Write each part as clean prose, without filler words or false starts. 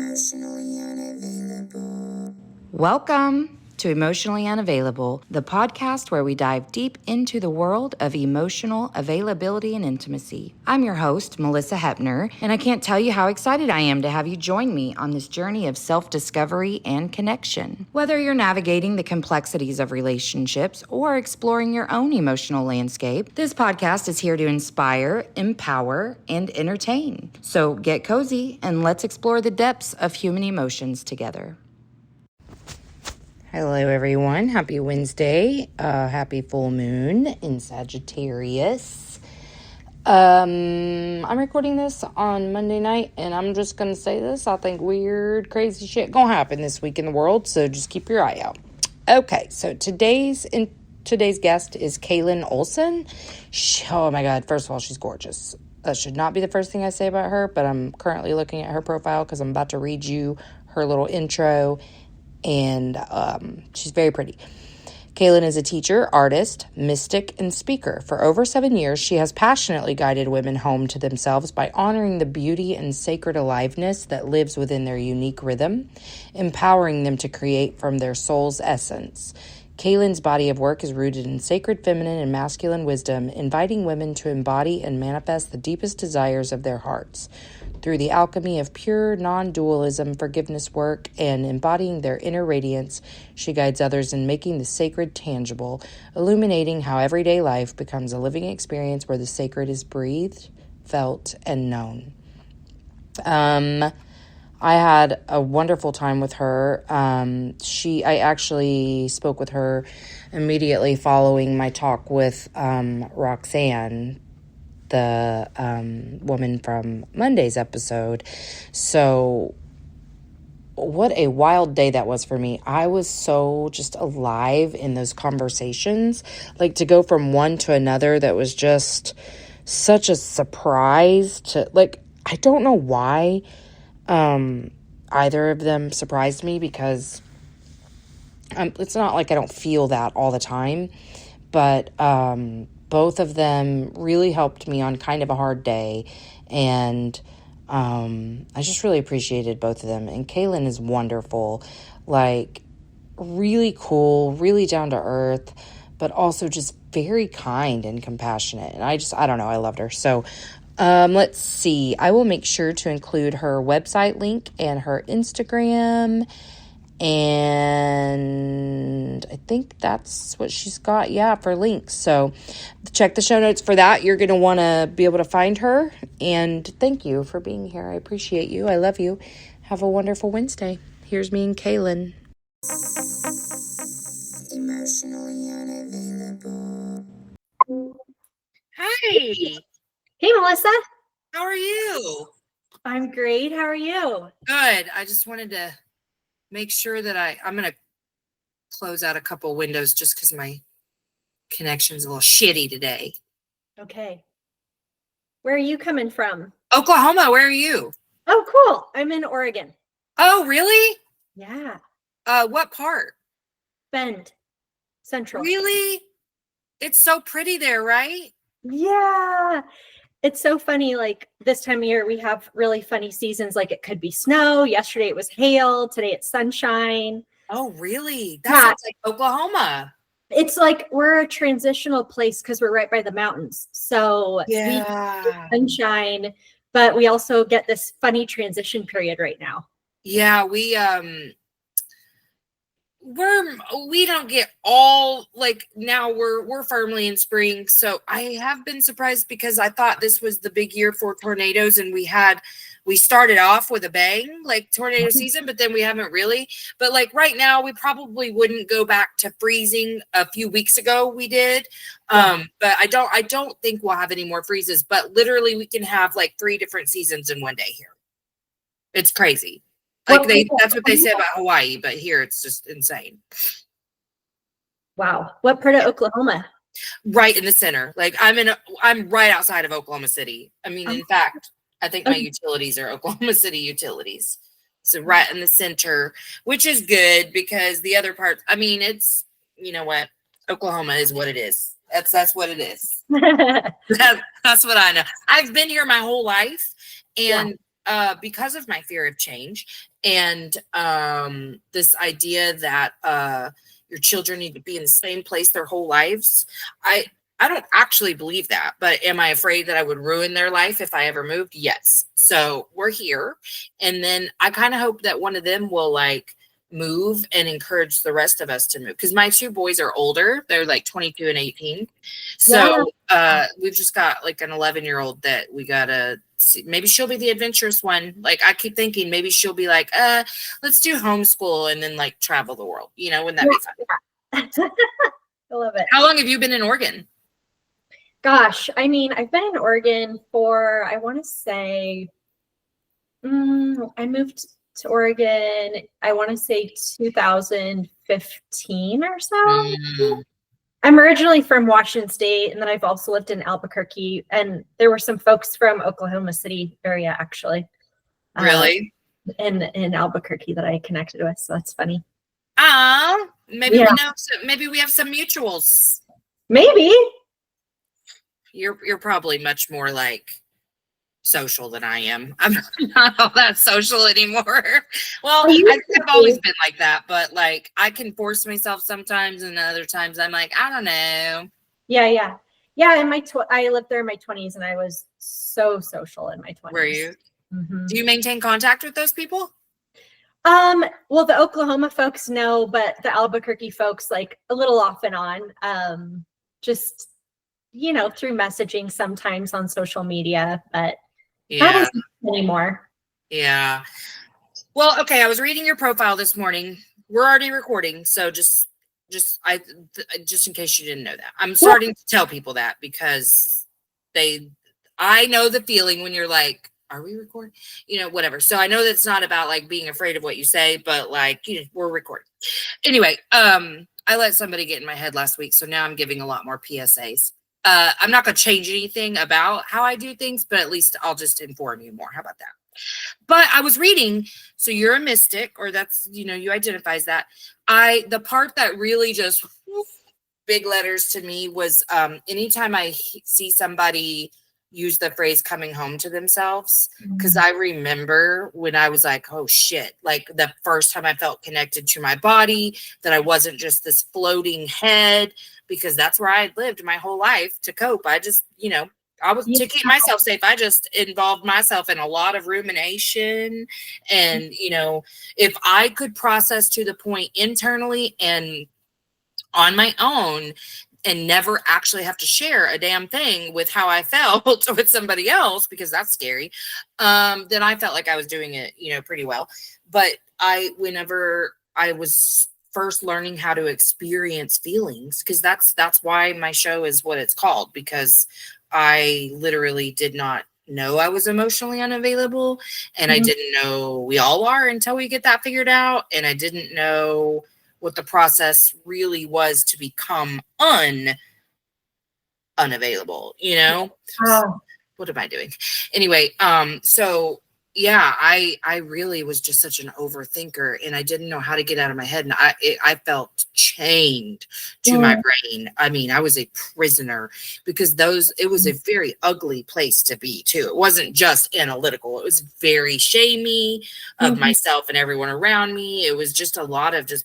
Emotionally unavailable. Welcome to Emotionally Unavailable, the podcast where we dive deep into the world of emotional availability and intimacy. I'm your host, Melissa Hepner, and I can't tell you how excited I am to have you join me on this journey of self-discovery and connection. Whether you're navigating the complexities of relationships or exploring your own emotional landscape, this podcast is here to inspire, empower, and entertain. So get cozy and let's explore the depths of human emotions together. Hello, everyone. Happy Wednesday. Happy full moon in Sagittarius. I'm recording this on Monday night, and I'm just going to say this. I think weird, crazy shit going to happen this week in the world, so just keep your eye out. Okay, so today's guest is Kaylin Olson. Oh, my God. First of all, she's gorgeous. That should not be the first thing I say about her, but I'm currently looking at her profile because I'm about to read you her little intro. And she's very pretty. Kaylin is a teacher, artist, mystic, and speaker. For over 7 years, she has passionately guided women home to themselves by honoring the beauty and sacred aliveness that lives within their unique rhythm, empowering them to create from their soul's essence. Kaylin's body of work is rooted in sacred feminine and masculine wisdom, inviting women to embody and manifest the deepest desires of their hearts. Through the alchemy of pure non-dualism forgiveness work and embodying their inner radiance, she guides others in making the sacred tangible, illuminating how everyday life becomes a living experience where the sacred is breathed, felt, and known. I had a wonderful time with her. I actually spoke with her immediately following my talk with Roxanne, the woman from Monday's episode. So what a wild day that was for me. I was so just alive in those conversations, like to go from one to another. That was just such a surprise to, like, I don't know why either of them surprised me, because it's not like I don't feel that all the time, but both of them really helped me on kind of a hard day, and I just really appreciated both of them. And Kaylin is wonderful, like really cool, really down to earth, but also just very kind and compassionate. And I don't know, I loved her. So let's see. I will make sure to include her website link and her Instagram. And I think that's what she's got, for links. So check the show notes for that. You're going to want to be able to find her. And thank you for being here. I appreciate you. I love you. Have a wonderful Wednesday. Here's me and Kaylin. Emotionally unavailable. Hi. Hey, Melissa. How are you? I'm great. How are you? Good. I just wanted to make sure that I'm going to close out a couple windows just because my connection's a little shitty today. Okay. Where are you coming from? Oklahoma. Where are you? Oh, cool. I'm in Oregon. Oh, really? Yeah. What part? Bend. Central. Really? It's so pretty there, right? Yeah. It's so funny. Like this time of year, we have really funny seasons. Like it could be snow. Yesterday it was hail. Today it's sunshine. Oh, really? That sounds like Oklahoma. It's like we're a transitional place because we're right by the mountains. So we get sunshine, but we also get this funny transition period right now. Yeah, we don't get all, like, now we're firmly in spring. So I have been surprised because I thought this was the big year for tornadoes, and we started off with a bang, like tornado season, but then we haven't really. But like right now, we probably wouldn't go back to freezing. A few weeks ago we did. But I don't think we'll have any more freezes, but literally we can have like 3 different seasons in one day here. It's crazy. Like that's what they say about Hawaii, but here it's just insane. Wow. What part of Oklahoma? Right in the center. Like I'm right outside of Oklahoma City. I mean, in fact, I think my utilities are Oklahoma City utilities. So right in the center, which is good because the other part, I mean, it's, you know what? Oklahoma is what it is. That's what it is. That's what I know. I've been here my whole life, and because of my fear of change and this idea that your children need to be in the same place their whole lives, I don't actually believe that, but am I afraid that I would ruin their life if I ever moved? Yes. So we're here. And then I kind of hope that one of them will like move and encourage the rest of us to move. Because my two boys are older. They're like 22 and 18. So we've just got like an 11-year-old that we got to see. Maybe she'll be the adventurous one. Like I keep thinking maybe she'll be like, let's do homeschool and then like travel the world. You know, wouldn't that be fun? I love it. How long have you been in Oregon? Gosh, I mean, I've been in Oregon for, I want to say, I moved to Oregon, I want to say 2015 or so. I'm originally from Washington State, and then I've also lived in Albuquerque, and there were some folks from Oklahoma City area, actually. Really? In Albuquerque that I connected with, so that's funny. Maybe we know, maybe we have some mutuals. Maybe. You're probably much more like social than I am. I'm not all that social anymore. Well, I've always been like that, but like I can force myself sometimes, and other times I'm like, I don't know. Yeah. In I lived there in my 20s, and I was so social in my 20s. Were you? Mm-hmm. Do you maintain contact with those people? Well, the Oklahoma folks know, but the Albuquerque folks like a little off and on. Just through messaging sometimes on social media, but not anymore. Yeah. Well, okay. I was reading your profile this morning. We're already recording, so just in case you didn't know that, I'm starting to tell people that because I know the feeling when you're like, are we recording? Whatever. So I know that's not about like being afraid of what you say, but like, we're recording. Anyway, I let somebody get in my head last week, so now I'm giving a lot more PSAs. I'm not going to change anything about how I do things, but at least I'll just inform you more. How about that? But I was reading, so you're a mystic, or that's, you identify as that. The part that really just big letters to me was anytime I see somebody use the phrase coming home to themselves, because I remember when I was like, oh shit, like the first time I felt connected to my body, that I wasn't just this floating head, because that's where I had lived my whole life to cope. I just, I was to keep myself safe. I just involved myself in a lot of rumination. And, if I could process to the point internally and on my own and never actually have to share a damn thing with how I felt with somebody else, because that's scary, then I felt like I was doing it, pretty well. But whenever I was first learning how to experience feelings, because that's why my show is what it's called, because I literally did not know I was emotionally unavailable, and I didn't know we all are until we get that figured out, and I didn't know what the process really was to become unavailable, What am I doing? Anyway, so yeah, I really was just such an overthinker, and I didn't know how to get out of my head, and I felt chained to my brain. I mean, I was a prisoner, because it was a very ugly place to be too. It wasn't just analytical. It was very shamey of myself and everyone around me. It was just a lot of just,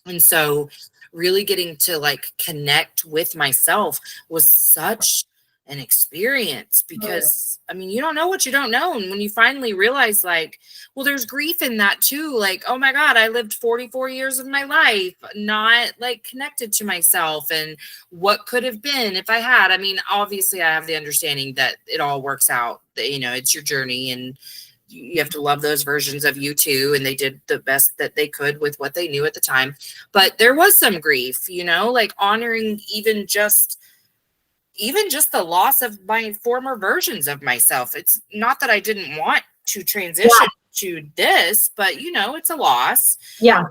and so really getting to like connect with myself was such an experience, because I mean, you don't know what you don't know. And when you finally realize like, well, there's grief in that too. Like, oh my God, I lived 44 years of my life not like connected to myself, and what could have been if I had. I mean, obviously I have the understanding that it all works out, that, it's your journey, and you have to love those versions of you too. And they did the best that they could with what they knew at the time. But there was some grief, like honoring even just the loss of my former versions of myself. It's not that I didn't want to transition to this, but it's a loss. Yeah.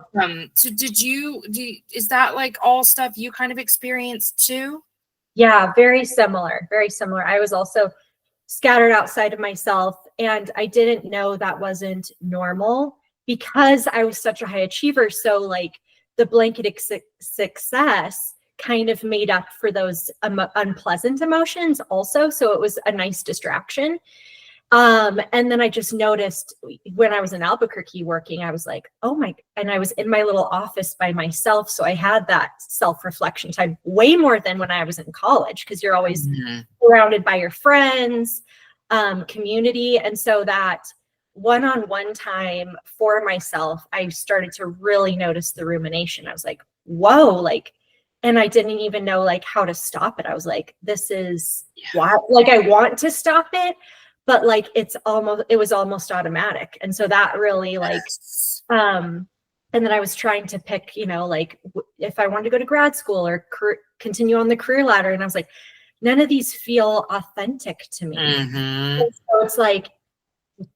So is that like all stuff you kind of experienced too? Yeah, very similar. Very similar. I was also scattered outside of myself, and I didn't know that wasn't normal, because I was such a high achiever. So like the blanket success kind of made up for those unpleasant emotions also. So it was a nice distraction. And then I just noticed when I was in Albuquerque working, I was like, oh my, and I was in my little office by myself. So I had that self-reflection time way more than when I was in college, because you're always surrounded by your friends, community. And so that one-on-one time for myself, I started to really notice the rumination. I was like, whoa, like, and I didn't even know like how to stop it. I was like, this is why, like, I want to stop it, but like it was almost automatic. And so that really like and then I was trying to pick, you know, like if I wanted to go to grad school or continue on the career ladder, and I was like, none of these feel authentic to me. So it's like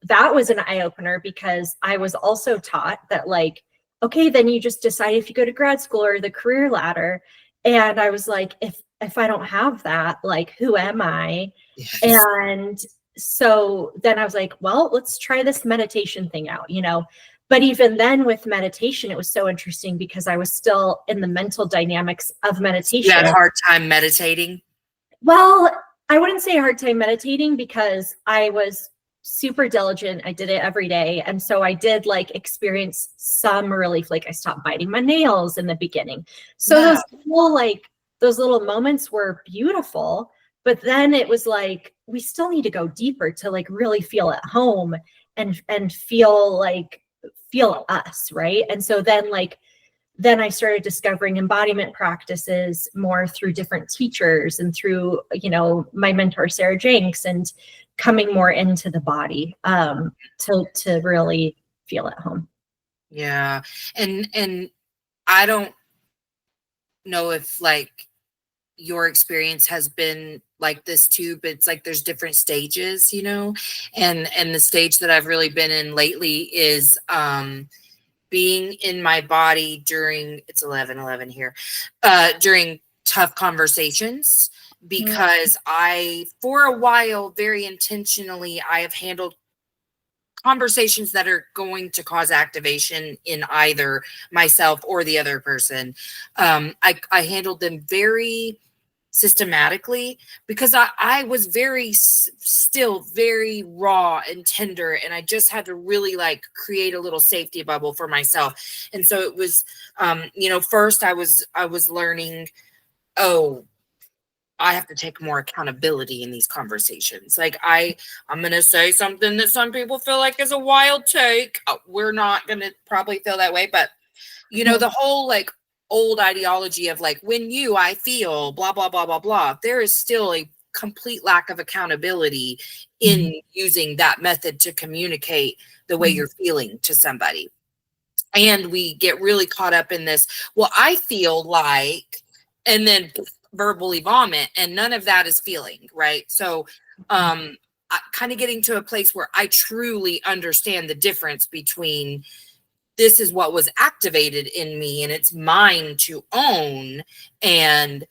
that was an eye-opener, because I was also taught that like, okay, then you just decide if you go to grad school or the career ladder. And I was like, if I don't have that, like, who am I? And so then I was like, well, let's try this meditation thing out, you know. But even then with meditation, it was so interesting because I was still in the mental dynamics of meditation. You had a hard time meditating? Well, I wouldn't say a hard time meditating, because I was super diligent. I did it every day. And so I did like experience some relief. Like I stopped biting my nails in the beginning. So those little moments were beautiful. But then it was like, we still need to go deeper to like really feel at home and feel us, right? And so then I started discovering embodiment practices more through different teachers and through, you know, my mentor, Sarah Jenks, and coming more into the body to really feel at home. Yeah. And I don't know if like your experience has been like this too, but it's like there's different stages, you know, and the stage that I've really been in lately is being in my body during, it's 11:11 here, during tough conversations, because I, for a while, very intentionally, I have handled conversations that are going to cause activation in either myself or the other person. I handled them very systematically, because I was still very raw and tender, and I just had to really like create a little safety bubble for myself. And so it was, you know, first I was learning, oh, I have to take more accountability in these conversations. Like I'm going to say something that some people feel like is a wild take. We're not going to probably feel that way, but you know, the whole like old ideology of like, I feel blah, blah, blah, blah, blah. There is still a complete lack of accountability in using that method to communicate the way you're feeling to somebody. And we get really caught up in this, well, I feel like, and then verbally vomit, and none of that is feeling, right? So kind of getting to a place where I truly understand the difference between this is what was activated in me and it's mine to own, and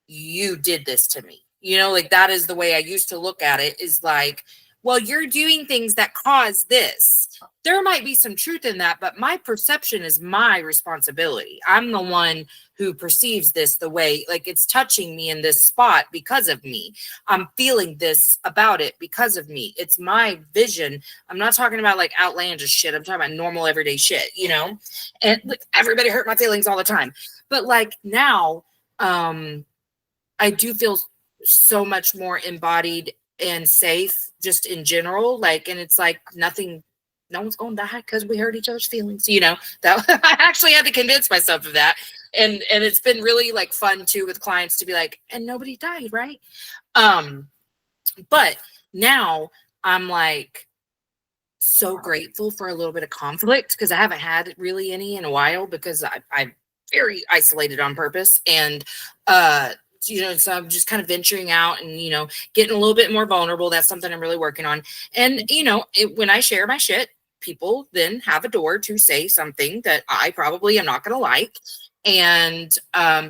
you did this to me. You know, like that is the way I used to look at it, is like, well, you're doing things that cause this. There might be some truth in that, but my perception is my responsibility. I'm the one who perceives this the way, like it's touching me in this spot because of me. I'm feeling this about it because of me. It's my vision. I'm not talking about like outlandish shit. I'm talking about normal everyday shit, you know? And like, everybody hurt my feelings all the time. But like now, I do feel so much more embodied and safe just in general. Like, and it's like no one's going to die because we hurt each other's feelings, you know. That I actually had to convince myself of that. And it's been really like fun too with clients to be like, and nobody died, right? But now I'm like so grateful for a little bit of conflict, because I haven't had really any in a while, because I'm very isolated on purpose. And you know, so I'm just kind of venturing out and, you know, getting a little bit more vulnerable. That's something I'm really working on. And, you know, when I share my shit, people then have a door to say something that I probably am not going to like. And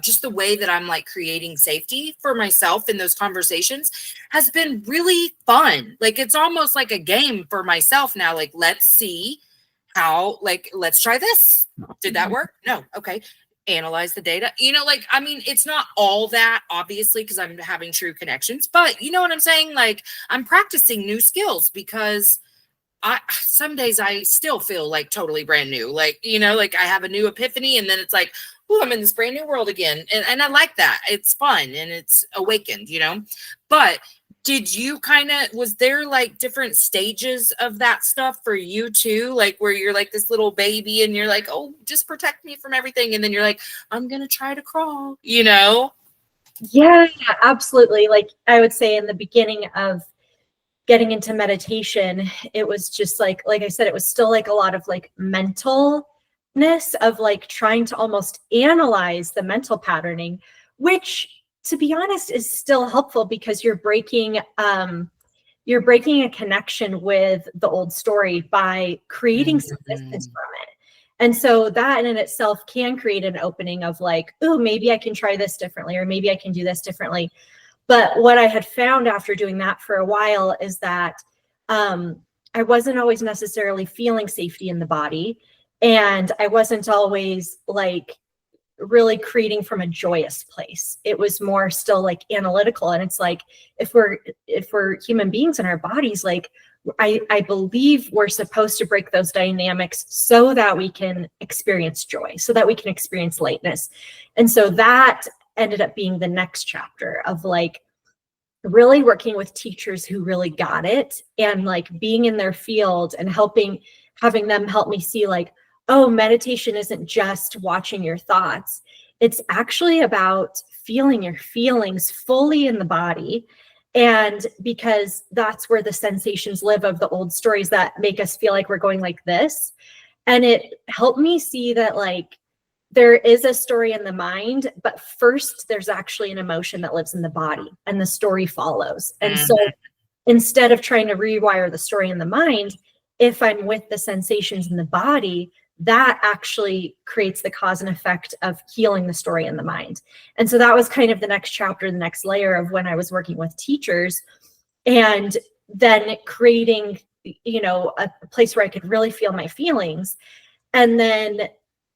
just the way that I'm like creating safety for myself in those conversations has been really fun. Like, it's almost like a game for myself now. Like, let's see how, like, let's try this. Did that work? No. Okay. analyze the data. Like, I mean, it's not all that obviously because I'm having true connections, but you know what I'm saying? Like, I'm practicing new skills because some days I still feel like totally brand new. Like, like I have a new epiphany and then it's like, oh, I'm in this brand new world again. And I like that. It's fun and it's awakened, But did you was there like different stages of that stuff for you too? Like where you're like this little baby and you're like, oh, just protect me from everything. And then you're like, I'm going to try to crawl, Yeah, absolutely. Like I would say in the beginning of getting into meditation, it was just like I said, it was still like a lot of like mentalness of like trying to almost analyze the mental patterning, which to be honest is still helpful because you're breaking a connection with the old story by creating some distance from it. And so that in itself can create an opening of like, oh, maybe I can try this differently, or maybe I can do this differently. But what I had found after doing that for a while is that I wasn't always necessarily feeling safety in the body. And I wasn't always like really creating from a joyous place. It was more still like analytical. And it's like, if we're human beings in our bodies, like I believe we're supposed to break those dynamics so that we can experience joy, so that we can experience lightness. And so that ended up being the next chapter of like really working with teachers who really got it and like being in their field and having them help me see like, oh, meditation isn't just watching your thoughts. It's actually about feeling your feelings fully in the body. And because that's where the sensations live of the old stories that make us feel like we're going like this. And it helped me see that like there is a story in the mind, but first there's actually an emotion that lives in the body and the story follows. And so instead of trying to rewire the story in the mind, if I'm with the sensations in the body, that actually creates the cause and effect of healing the story in the mind. And so that was kind of the next chapter, the next layer of when I was working with teachers and then creating, a place where I could really feel my feelings. And then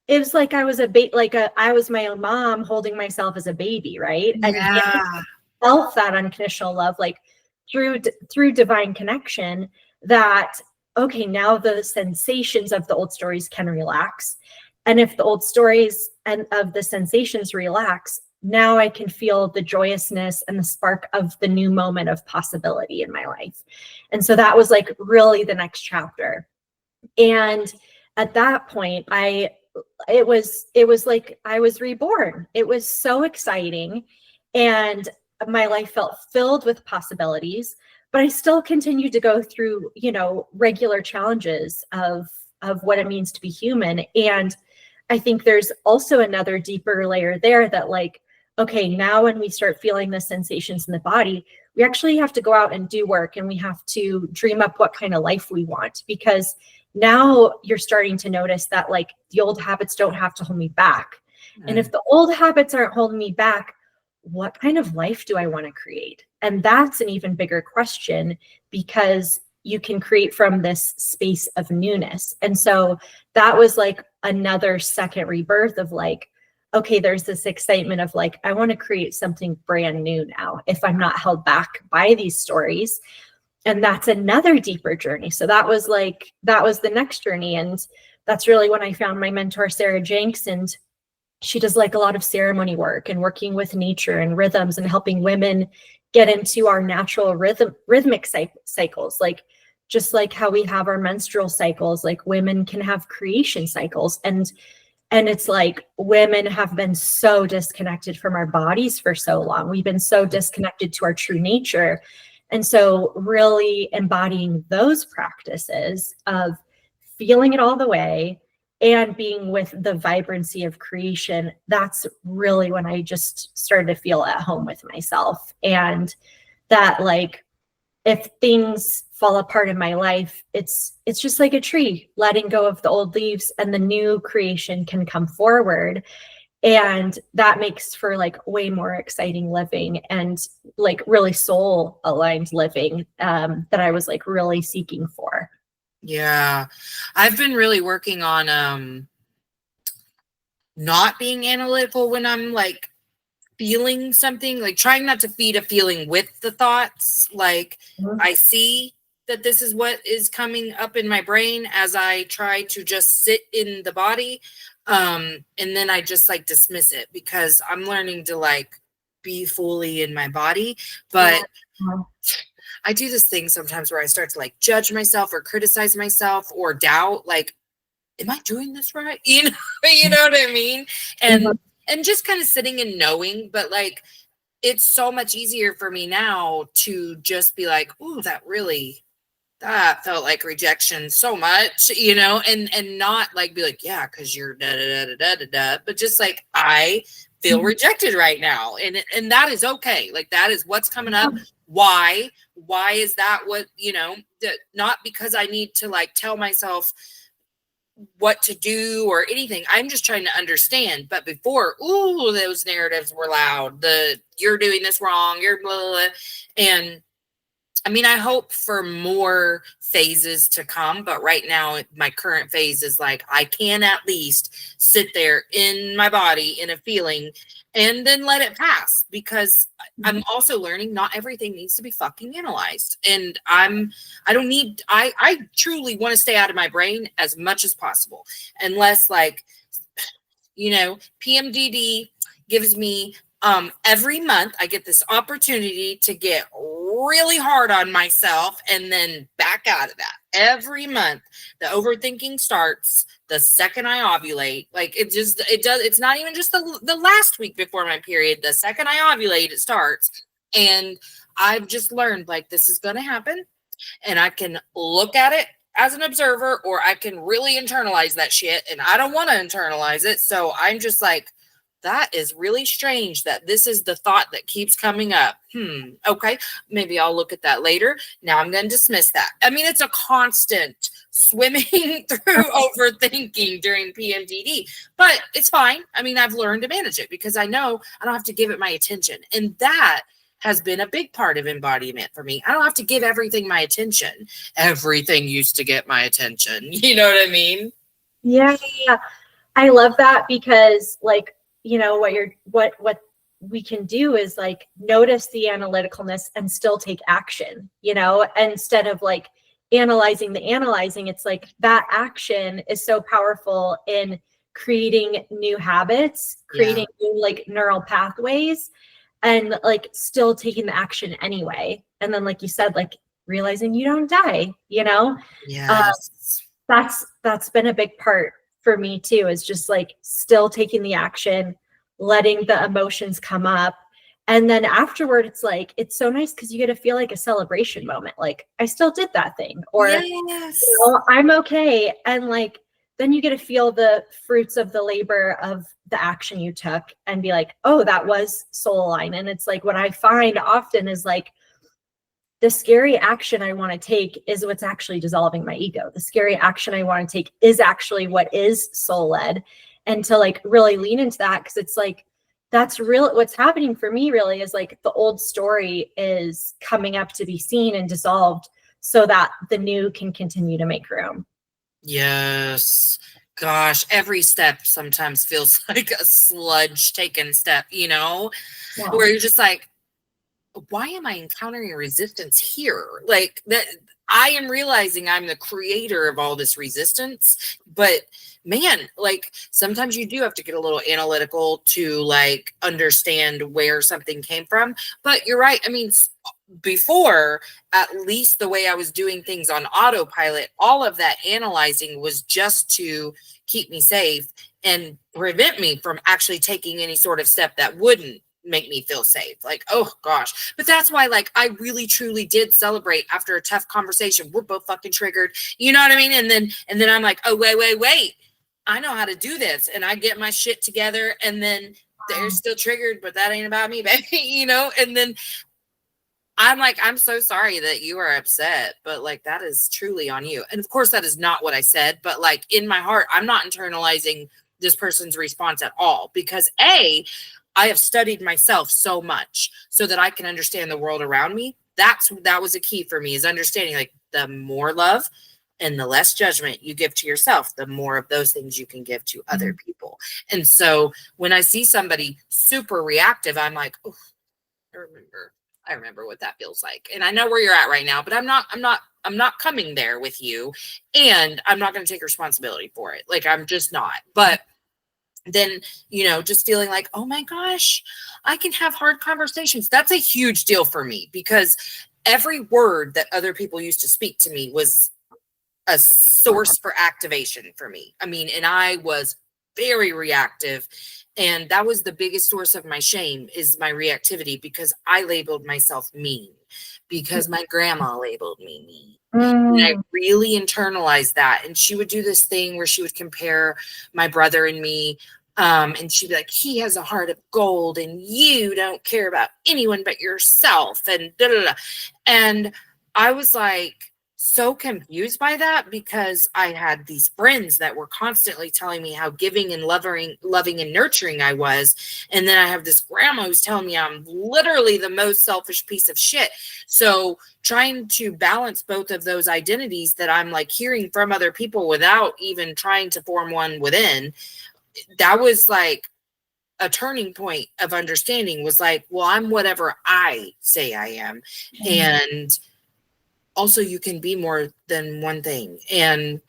it was like I was I was my own mom holding myself as a baby, right? And I felt that unconditional love, like through divine connection, that okay, now the sensations of the old stories can relax. And if the old stories and of the sensations relax, now I can feel the joyousness and the spark of the new moment of possibility in my life. And so that was like really the next chapter. And at that point, it was like I was reborn. It was so exciting. And my life felt filled with possibilities. But I still continued to go through, regular challenges of what it means to be human. And I think there's also another deeper layer there that like, okay, now when we start feeling the sensations in the body, we actually have to go out and do work and we have to dream up what kind of life we want, because now you're starting to notice that like the old habits don't have to hold me back. And if the old habits aren't holding me back, what kind of life do I want to create? And that's an even bigger question, because you can create from this space of newness. And so that was like another second rebirth of like, okay, there's this excitement of like, I want to create something brand new now if I'm not held back by these stories. And that's another deeper journey. So that was the next journey. And that's really when I found my mentor, Sarah Jenks, and she does like a lot of ceremony work and working with nature and rhythms and helping women get into our natural rhythmic cycles. Like just like how we have our menstrual cycles, like women can have creation cycles. And it's like women have been so disconnected from our bodies for so long. We've been so disconnected to our true nature. And so really embodying those practices of feeling it all the way and being with the vibrancy of creation, that's really when I just started to feel at home with myself. And that like, if things fall apart in my life, it's just like a tree letting go of the old leaves and the new creation can come forward. And that makes for like way more exciting living and like really soul aligned living that I was like really seeking for. Yeah. I've been really working on not being analytical when I'm like feeling something, like trying not to feed a feeling with the thoughts. Like I see that this is what is coming up in my brain as I try to just sit in the body. And then I just like dismiss it because I'm learning to like be fully in my body. But I do this thing sometimes where I start to like judge myself or criticize myself or doubt, like, am I doing this right? You know what I mean? And just kind of sitting and knowing, but like, it's so much easier for me now to just be like, ooh, that felt like rejection so much, and not like be like, yeah, because you're da da da da da da, but just like I feel rejected right now, and that is okay. Like that is what's coming up. Why is that what that? Not because I need to like tell myself what to do or anything. I'm just trying to understand. But before, ooh, those narratives were loud. You're doing this wrong. You're blah, blah, blah. And I mean, I hope for more phases to come, but right now my current phase is like, I can at least sit there in my body in a feeling and then let it pass, because I'm also learning not everything needs to be fucking analyzed. And I truly want to stay out of my brain as much as possible, unless like, PMDD gives me every month I get this opportunity to get really hard on myself and then back out of that. Every month the overthinking starts the second I ovulate. Like it's not even just the last week before my period. The second I ovulate, it starts. And I've just learned like this is going to happen, and I can look at it as an observer, or I can really internalize that shit, and I don't want to internalize it. So I'm just like, that is really strange that this is the thought that keeps coming up. Okay, maybe I'll look at that later. Now I'm going to dismiss that. I mean, it's a constant swimming through overthinking during PMDD, but it's fine. I mean, I've learned to manage it because I know I don't have to give it my attention. And that has been a big part of embodiment for me. I don't have to give everything my attention. Everything used to get my attention. You know what I mean? Yeah. I love that because like, what we can do is like notice the analyticalness and still take action, instead of like analyzing, it's like that action is so powerful in creating new habits, creating new like neural pathways, and like still taking the action anyway. And then, like you said, like realizing you don't die, Yes. That's been a big part for me too, is just like still taking the action, letting the emotions come up. And then afterward, it's like, it's so nice because you get to feel like a celebration moment. Like I still did that thing, or yes. I'm okay. And like, then you get to feel the fruits of the labor of the action you took and be like, oh, that was soul aligned. And it's like, what I find often is like, the scary action I want to take is what's actually dissolving my ego. The scary action I want to take is actually what is soul led. And to like really lean into that, because it's like, that's real. What's happening for me really is like the old story is coming up to be seen and dissolved so that the new can continue to make room. Yes. Gosh, every step sometimes feels like a sludge taken step, where you're just like, why am I encountering resistance here? Like that, I am realizing I'm the creator of all this resistance, but man, like sometimes you do have to get a little analytical to like understand where something came from. But you're right. I mean, before, at least the way I was doing things on autopilot, all of that analyzing was just to keep me safe and prevent me from actually taking any sort of step that wouldn't make me feel safe. Like, oh gosh. But that's why like I really truly did celebrate after a tough conversation. We're both fucking triggered. You know what I mean? And then I'm like, oh wait. I know how to do this. And I get my shit together, and then they're still triggered, but that ain't about me, baby. And then I'm like, I'm so sorry that you are upset, but like that is truly on you. And of course that is not what I said, but like in my heart, I'm not internalizing this person's response at all, because I have studied myself so much so that I can understand the world around me. That was a key for me, is understanding like the more love And the less judgment you give to yourself, the more of those things you can give to other people. And so when I see somebody super reactive, I'm like, oh, I remember what that feels like. And I know where you're at right now, but I'm not coming there with you, and I'm not going to take responsibility for it. Like, I'm just not. But then, just feeling like, oh my gosh, I can have hard conversations. That's a huge deal for me, because every word that other people used to speak to me was a source for activation for me. I mean, and I was very reactive, and that was the biggest source of my shame, is my reactivity, because I labeled myself mean, because my grandma labeled me mean. And I really internalized that. And she would do this thing where she would compare my brother and me. And she'd be like, he has a heart of gold and you don't care about anyone but yourself. And da, da, da. And I was like so confused by that, because I had these friends that were constantly telling me how giving and loving and nurturing I was. And then I have this grandma who's telling me I'm literally the most selfish piece of shit. So trying to balance both of those identities that I'm like hearing from other people without even trying to form one within, that was like a turning point of understanding. Was like, well, I'm whatever I say I am. And also, you can be more than one thing. And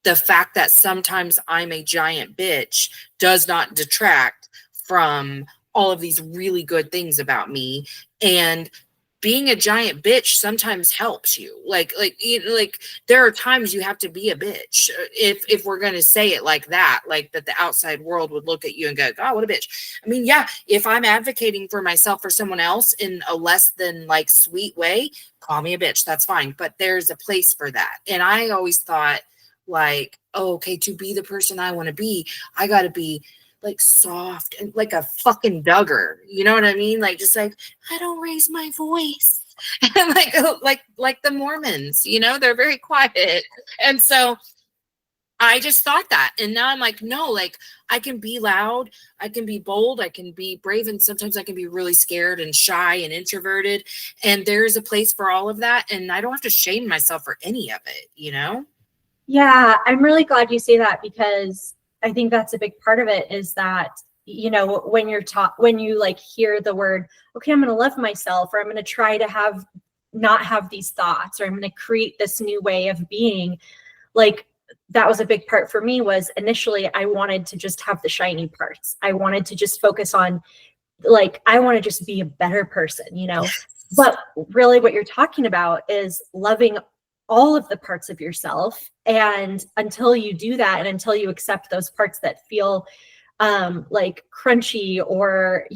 the fact that sometimes I'm a giant bitch does not detract from all of these really good things about me. And being a giant bitch sometimes helps you. Like there are times you have to be a bitch. If we're going to say it like that, like that the outside world would look at you and go, oh, what a bitch. I mean, yeah, if I'm advocating for myself or someone else in a less than like sweet way, call me a bitch. That's fine. But there's a place for that. And I always thought like, oh, okay, to be the person I want to be, I got to be like soft and like a fucking Duggar. You know what I mean? Like, just like, I don't raise my voice. And like the Mormons, they're very quiet. And so I just thought that. And now I'm like, no, like I can be loud, I can be bold, I can be brave, and sometimes I can be really scared and shy and introverted. And there's a place for all of that. And I don't have to shame myself for any of it, Yeah, I'm really glad you say that, because I think that's a big part of it, is that, when you're taught, when you like hear the word, okay, I'm going to love myself, or I'm going to try to not have these thoughts, or I'm going to create this new way of being, like, that was a big part for me. Was initially I wanted to just have the shiny parts. I wanted to just focus on, like, I want to just be a better person, but really what you're talking about is loving all of the parts of yourself. And until you do that, and until you accept those parts that feel like crunchy, or,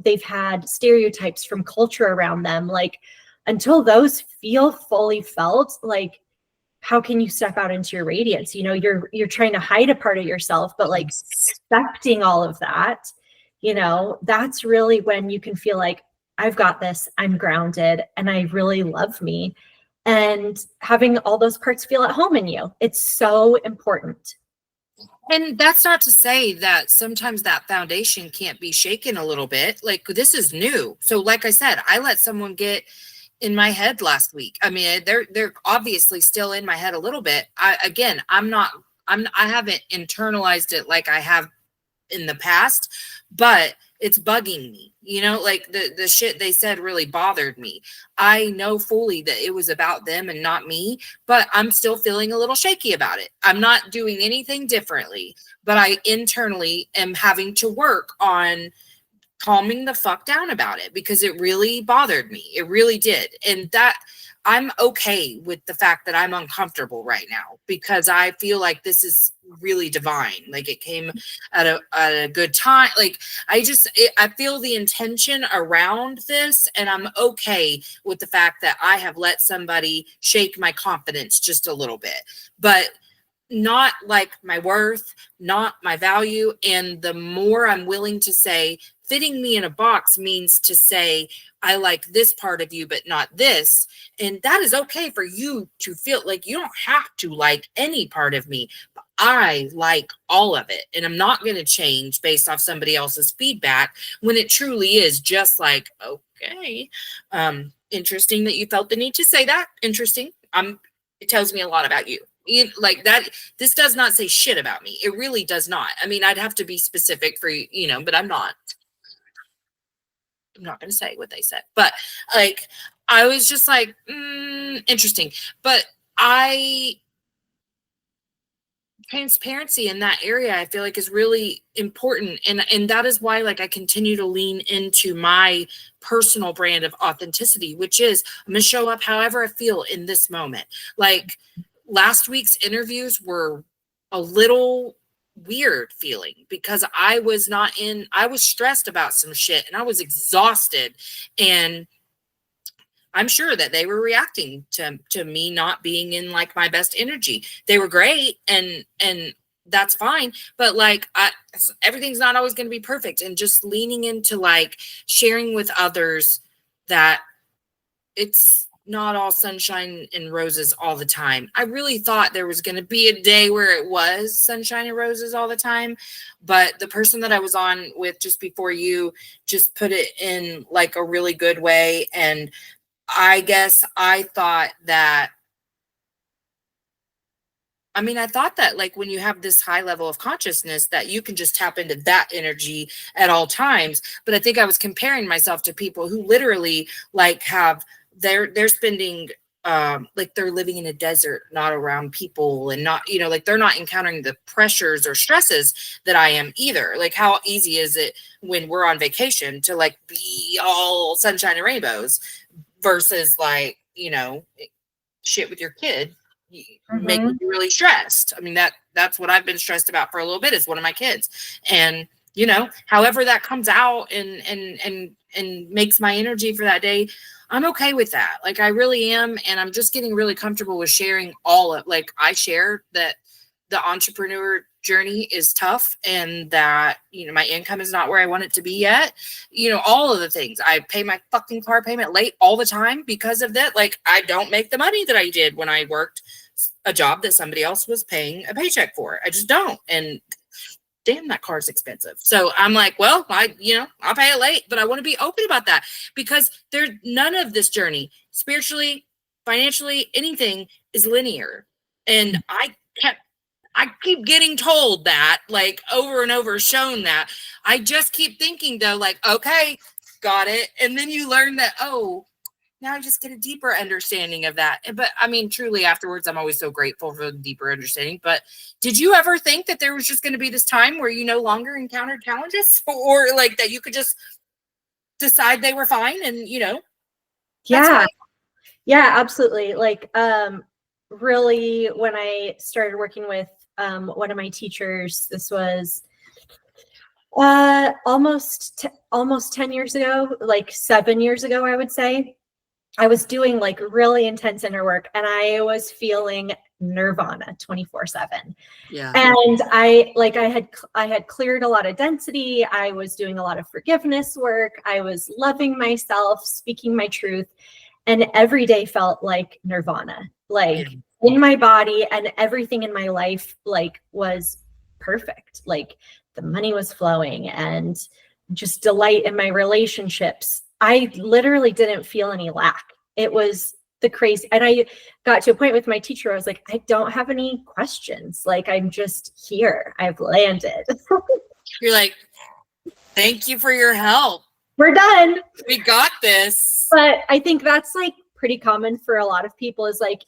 they've had stereotypes from culture around them, like, until those feel fully felt, like, how can you step out into your radiance? You're trying to hide a part of yourself, but like accepting all of that, that's really when you can feel like, I've got this, I'm grounded, and I really love me. And having all those parts feel at home in you, it's so important. And that's not to say that sometimes that foundation can't be shaken a little bit. Like, this is new. So like I said, I let someone get in my head last week. I mean, they're obviously still in my head a little bit. I haven't internalized it like I have in the past, but it's bugging me, like the shit they said really bothered me. I know fully that it was about them and not me, but I'm still feeling a little shaky about it. I'm not doing anything differently, but I internally am having to work on calming the fuck down about it, because it really bothered me. It really did. And that I'm okay with the fact that I'm uncomfortable right now, because I feel like this is really divine. Like, it came at a good time. Like, I feel the intention around this, and I'm okay with the fact that I have let somebody shake my confidence just a little bit, but not like my worth, not my value. And the more I'm willing to say, fitting me in a box means to say, I like this part of you, but not this. And that is okay for you to feel. Like, you don't have to like any part of me, but I like all of it. And I'm not going to change based off somebody else's feedback, when it truly is just like, okay, interesting that you felt the need to say that. Interesting. It tells me a lot about you. like that. This does not say shit about me. It really does not. I mean, I'd have to be specific for but I'm not going to say what they said, but like, I was just like, interesting. But transparency in that area, I feel like, is really important. And that is why, like, I continue to lean into my personal brand of authenticity, which is I'm going to show up however I feel in this moment. Like, last week's interviews were a little weird feeling because I was stressed about some shit and I was exhausted, and I'm sure that they were reacting to me not being in like my best energy. They were great, and that's fine. But like, everything's not always going to be perfect, and just leaning into like sharing with others that it's not all sunshine and roses all the time. I really thought there was going to be a day where it was sunshine and roses all the time, but the person that I was on with just before you just put it in like a really good way. And I guess I thought that like when you have this high level of consciousness that you can just tap into that energy at all times. But I think I was comparing myself to people who literally like they're spending like they're living in a desert, not around people, and not, like they're not encountering the pressures or stresses that I am either. Like, how easy is it when we're on vacation to like be all sunshine and rainbows versus like, shit with your kid making you really stressed. I mean, that's what I've been stressed about for a little bit, is one of my kids. And, however that comes out and makes my energy for that day, I'm okay with that. Like, I really am. And I'm just getting really comfortable with sharing I share that the entrepreneur journey is tough, and that, my income is not where I want it to be yet. All of the things. I pay my fucking car payment late all the time because of that. Like, I don't make the money that I did when I worked a job that somebody else was paying a paycheck for. I just don't. And damn, that car's expensive. So I'm like, well, I'll pay it late, but I want to be open about that, because there's none of this journey, spiritually, financially, anything is linear. And I keep getting told that, like, over and over, shown that. I just keep thinking though, like, okay, got it. And then you learn that, oh, now I just get a deeper understanding of that. But I mean, truly afterwards, I'm always so grateful for the deeper understanding. But did you ever think that there was just going to be this time where you no longer encountered challenges, or like that you could just decide they were fine and, Yeah. Yeah, absolutely. Like, really, when I started working with one of my teachers, this was almost 10 years ago, like 7 years ago, I would say. I was doing like really intense inner work, and I was feeling nirvana 24/7. Yeah. And I had cleared a lot of density. I was doing a lot of forgiveness work. I was loving myself, speaking my truth, and every day felt like nirvana, like in my body, and everything in my life like was perfect. Like, the money was flowing and just delight in my relationships. I literally didn't feel any lack. It was the crazy. And I got to a point with my teacher, I was like, I don't have any questions. Like, I'm just here. I've landed. You're like, thank you for your help. We're done. We got this. But I think that's like pretty common for a lot of people, is like,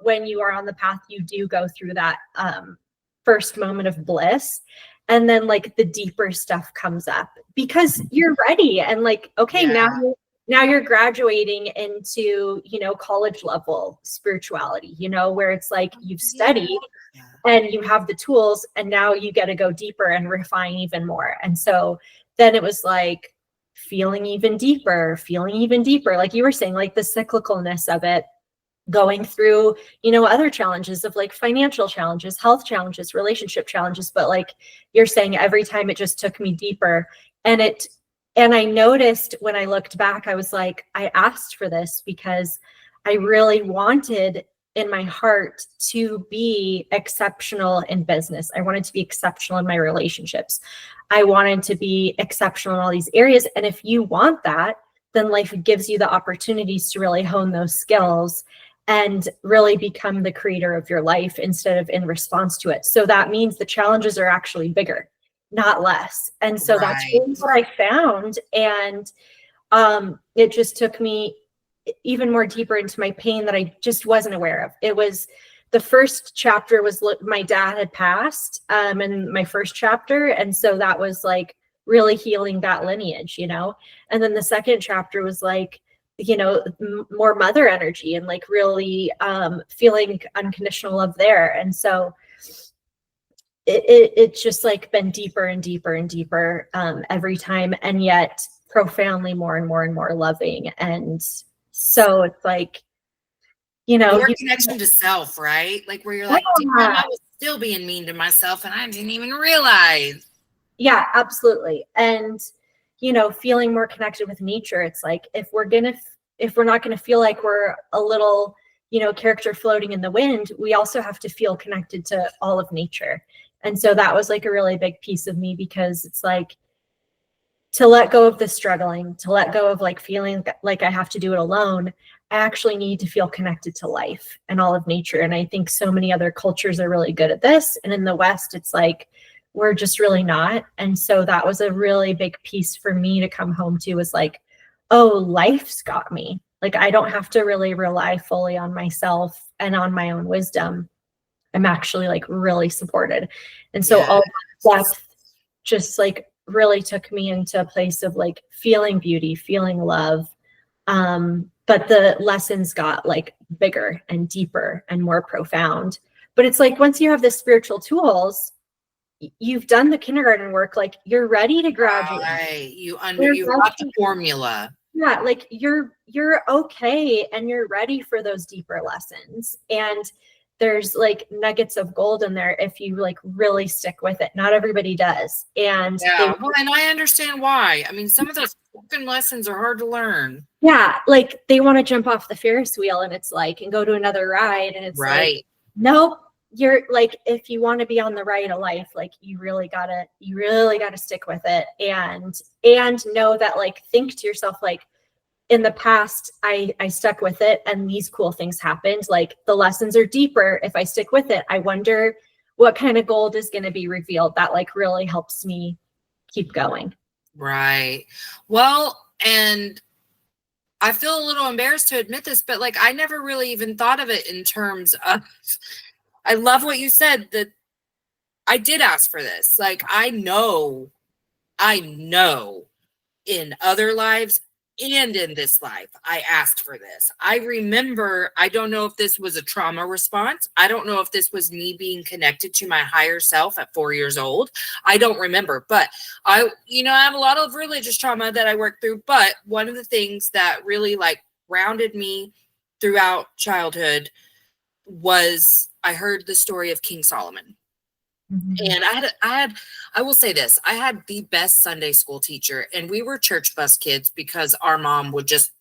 when you are on the path, you do go through that first moment of bliss. And then like the deeper stuff comes up because you're ready. And like, okay, now you're graduating into, college level spirituality, where it's like you've studied and you have the tools, and now you get to go deeper and refine even more. And so then it was like feeling even deeper, like you were saying, like the cyclicalness of it, going through, other challenges of like financial challenges, health challenges, relationship challenges. But like you're saying, every time it just took me deeper. And I noticed when I looked back, I was like, I asked for this because I really wanted in my heart to be exceptional in business. I wanted to be exceptional in my relationships. I wanted to be exceptional in all these areas. And if you want that, then life gives you the opportunities to really hone those skills. and really become the creator of your life instead of in response to it. So that means the challenges are actually bigger, not less. And so that's Right. really what I found. And it just took me even more deeper into my pain that I just wasn't aware of. It was the first chapter was my dad had passed in my first chapter. And so that was like really healing that lineage, you know? And then the second chapter was like, you know, more mother energy and like really feeling unconditional love there. And so it's just like been deeper and deeper and deeper every time, and yet profoundly more and more and more loving. And so it's like, you know, More connection to self, right? Like where you're like, damn, I was still being mean to myself and I didn't even realize. Yeah, absolutely. And, you know, feeling more connected with nature. It's like, if we're not going to feel like we're a little, you know, character floating in the wind, we also have to feel connected to all of nature. And so that was like a really big piece of me, because it's like, to let go of the struggling, to let go of like feeling like I have to do it alone, I actually need to feel connected to life and all of nature. And I think so many other cultures are really good at this. And in the West, it's like, we're just really not. And so that was a really big piece for me to come home to, was like, oh, life's got me. Like, I don't have to really rely fully on myself and on my own wisdom. I'm actually like really supported. And so all that depth just like really took me into a place of like feeling beauty, feeling love. But the lessons got like bigger and deeper and more profound. But it's like, once you have the spiritual tools, you've done the kindergarten work, like you're ready to graduate. Right. You got the formula. Yeah, like you're okay and you're ready for those deeper lessons. And there's like nuggets of gold in there if you like really stick with it. Not everybody does. And well, and I understand why. I mean, some of those fucking lessons are hard to learn. Yeah, like they want to jump off the Ferris wheel and it's like, and go to another ride, and it's right. Like, nope. You're like, if you want to be on the ride of life, like you really gotta stick with it, and know that, like, think to yourself, like, in the past, I stuck with it and these cool things happened. Like, the lessons are deeper if I stick with it. I wonder what kind of gold is going to be revealed that like really helps me keep going. Right. Well, and I feel a little embarrassed to admit this, but like I never really even thought of it in terms of, I love what you said, that I did ask for this. Like I know in other lives and in this life, I asked for this. I remember, I don't know if this was a trauma response. I don't know if this was me being connected to my higher self at 4 years old. I don't remember, but I have a lot of religious trauma that I worked through. But one of the things that really like grounded me throughout childhood was I heard the story of King Solomon. And I will say this, I had the best Sunday school teacher, and we were church bus kids because our mom would just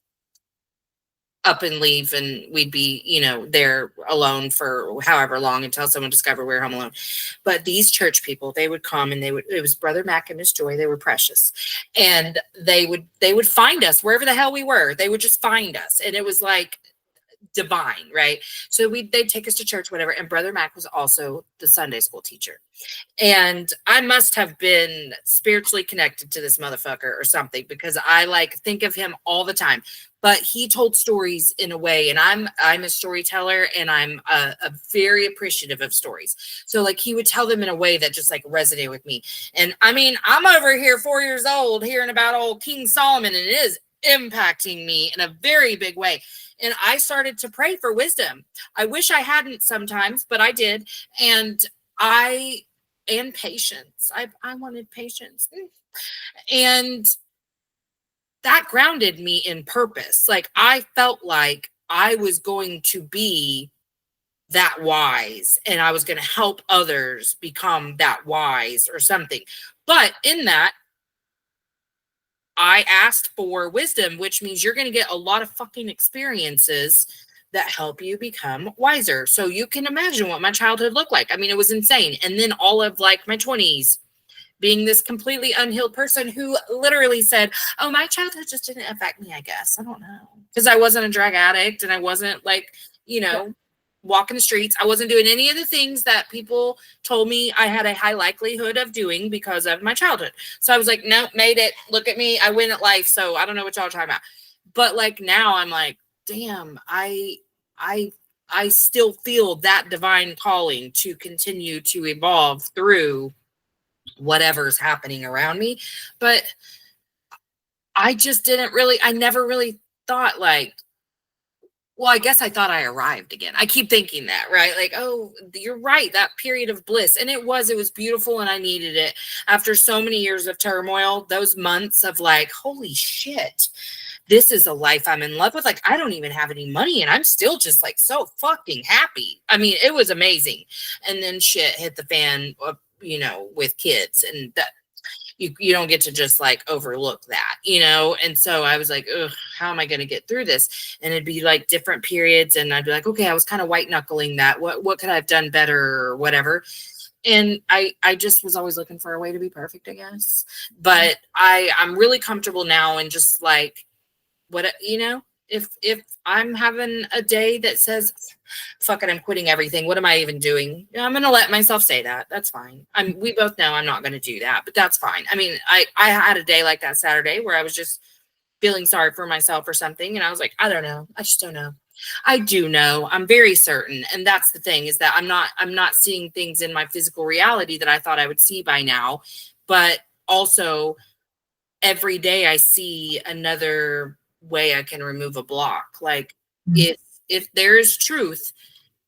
up and leave and we'd be, there alone for however long until someone discovered we were home alone. But these church people, they would come and it was Brother Mac and Miss Joy. They were precious. And they would find us wherever the hell we were. They would just find us. And it was like divine, right? So they'd take us to church, whatever. And Brother Mac was also the Sunday school teacher. And I must have been spiritually connected to this motherfucker or something, because I like think of him all the time. But he told stories in a way, and I'm a storyteller, and I'm a very appreciative of stories. So like he would tell them in a way that just like resonated with me. And I mean, I'm over here 4 years old hearing about old King Solomon, and it is impacting me in a very big way. And I started to pray for wisdom. I wish I hadn't sometimes, but I did. And patience. I wanted patience. And that grounded me in purpose. Like I felt like I was going to be that wise and I was going to help others become that wise or something. But in that, I asked for wisdom, which means you're going to get a lot of fucking experiences that help you become wiser. So you can imagine what my childhood looked like. I mean, it was insane. And then all of like my 20s, being this completely unhealed person who literally said, oh, my childhood just didn't affect me, I guess. I don't know. Because I wasn't a drug addict and I wasn't like walking the streets. I wasn't doing any of the things that people told me I had a high likelihood of doing because of my childhood. So I was like, nope, made it. Look at me. I win at life. So I don't know what y'all are talking about. But like now I'm like, damn, I still feel that divine calling to continue to evolve through whatever's happening around me. But I just I never really thought like, well, I guess I thought I arrived again. I keep thinking that, right? Like, oh, you're right. That period of bliss. And it was beautiful. And I needed it after so many years of turmoil, those months of like, holy shit, this is a life I'm in love with. Like, I don't even have any money and I'm still just like so fucking happy. I mean, it was amazing. And then shit hit the fan, with kids, and that you don't get to just like overlook that, and so I was like, ugh, how am I going to get through this? And it'd be like different periods, and I'd be like, okay, I was kind of white knuckling that. What could I have done better or whatever? And I just was always looking for a way to be perfect, I guess. But I'm really comfortable now, and just like if I'm having a day that says, fuck it, I'm quitting everything, what am I even doing? I'm going to let myself say that. That's fine. We both know I'm not going to do that, but that's fine. I mean, I had a day like that Saturday where I was just feeling sorry for myself or something. And I was like, I don't know. I just don't know. I do know. I'm very certain. And that's the thing, is that I'm not seeing things in my physical reality that I thought I would see by now. But also every day I see another way I can remove a block. Like if there is truth,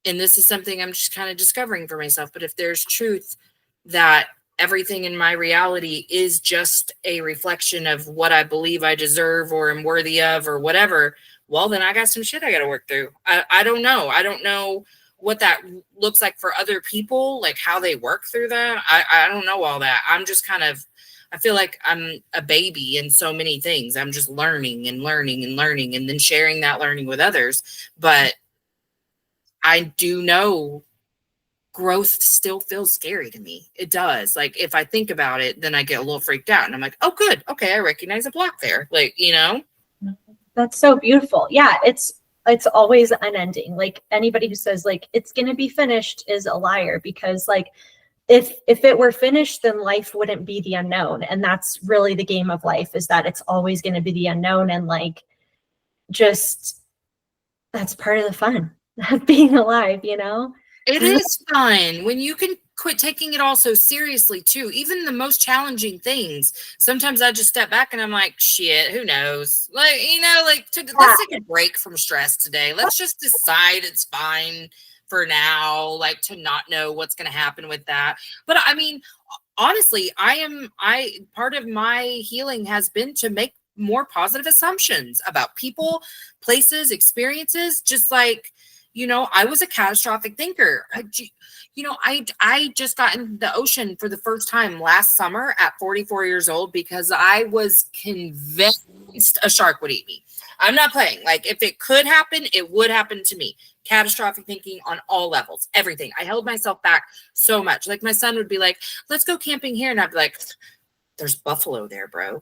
and this is something I'm just kind of discovering for myself, but if there's truth that everything in my reality is just a reflection of what I believe I deserve or am worthy of or whatever, well, then I got some shit I got to work through. I don't know. I don't know what that looks like for other people, like how they work through that. I don't know all that. I'm just kind of, I feel like I'm a baby in so many things. I'm just learning and learning and learning, and then sharing that learning with others. But I do know growth still feels scary to me. It does. Like if I think about it, then I get a little freaked out, and I'm like, oh, good. Okay. I recognize a block there. Like, That's so beautiful. Yeah. It's always unending. Like anybody who says like, it's going to be finished is a liar, because like, if it were finished, then life wouldn't be the unknown. And that's really the game of life, is that it's always going to be the unknown. And like, just, that's part of the fun of being alive, It is fun when you can quit taking it all so seriously too. Even the most challenging things. Sometimes I just step back and I'm like, shit, who knows? Like, let's take a break from stress today. Let's just decide it's fine for now, like to not know what's going to happen with that. But I mean, honestly, part of my healing has been to make more positive assumptions about people, places, experiences. Just like, I was a catastrophic thinker. I just got in the ocean for the first time last summer at 44 years old because I was convinced a shark would eat me. I'm not playing. Like if it could happen, it would happen to me. Catastrophic thinking on all levels, everything. I held myself back so much. Like my son would be like, let's go camping here. And I'd be like, there's buffalo there, bro.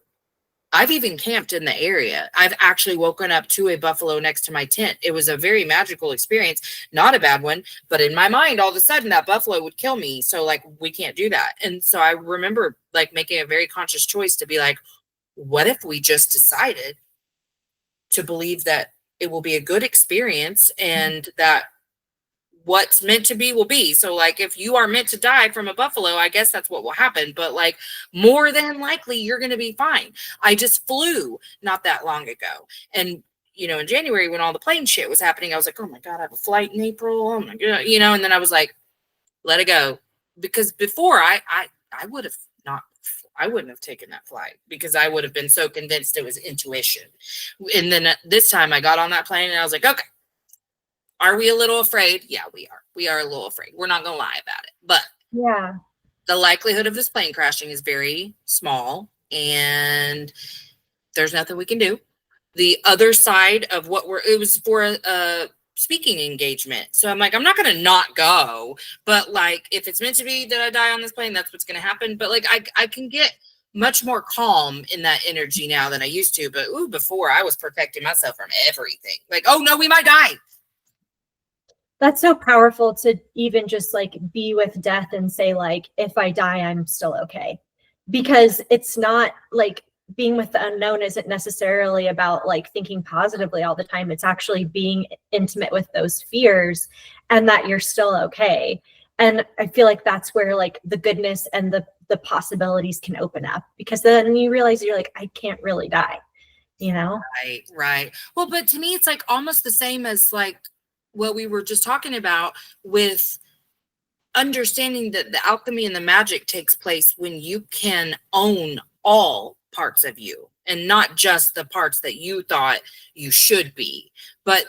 I've even camped in the area. I've actually woken up to a buffalo next to my tent. It was a very magical experience, not a bad one, but in my mind, all of a sudden that buffalo would kill me. So like, we can't do that. And so I remember like making a very conscious choice to be like, what if we just decided to believe that it will be a good experience and that what's meant to be will be. So like if you are meant to die from a buffalo, I guess that's what will happen. But like more than likely you're going to be fine. I just flew not that long ago. And in January when all the plane shit was happening, I was like, oh my God, I have a flight in April. Oh my God, and then I was like, let it go. Because before I wouldn't have taken that flight because I would have been so convinced it was intuition. And then this time I got on that plane and I was like, okay, are we a little afraid? Yeah, we are. We are a little afraid. We're not going to lie about it. But yeah, the likelihood of this plane crashing is very small and there's nothing we can do. The other side of it was for a speaking engagement. So I'm like, I'm not going to not go, but like, if it's meant to be that I die on this plane, that's what's going to happen. But like, I can get much more calm in that energy now than I used to. But before I was protecting myself from everything. Like, oh no, we might die. That's so powerful to even just like be with death and say like, if I die, I'm still okay. Because it's not like being with the unknown isn't necessarily about like thinking positively all the time. It's actually being intimate with those fears and that you're still okay. And I feel like that's where like the goodness and the possibilities can open up, because then you realize you're like, I can't really die, you know? Right. Well, but to me, it's like almost the same as like what we were just talking about with understanding that the alchemy and the magic takes place when you can own all parts of you and not just the parts that you thought you should be, but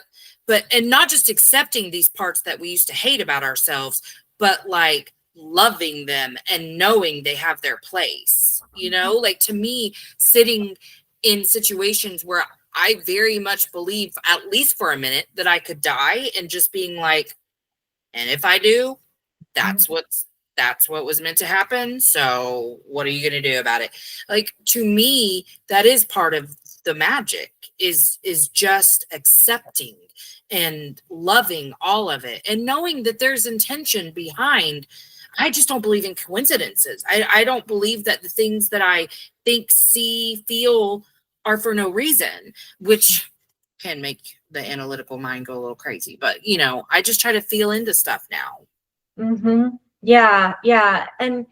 and not just accepting these parts that we used to hate about ourselves, but like loving them and knowing they have their place. You know, like to me, sitting in situations where I very much believe, at least for a minute, that I could die, and just being like, and if I do, that's what was meant to happen. So what are you going to do about it? Like, to me, that is part of the magic, is just accepting and loving all of it and knowing that there's intention behind. I just don't believe in coincidences. I don't believe that the things that I think, see, feel are for no reason, which can make the analytical mind go a little crazy. But, you know, I just try to feel into stuff now. Mm-hmm. Yeah. And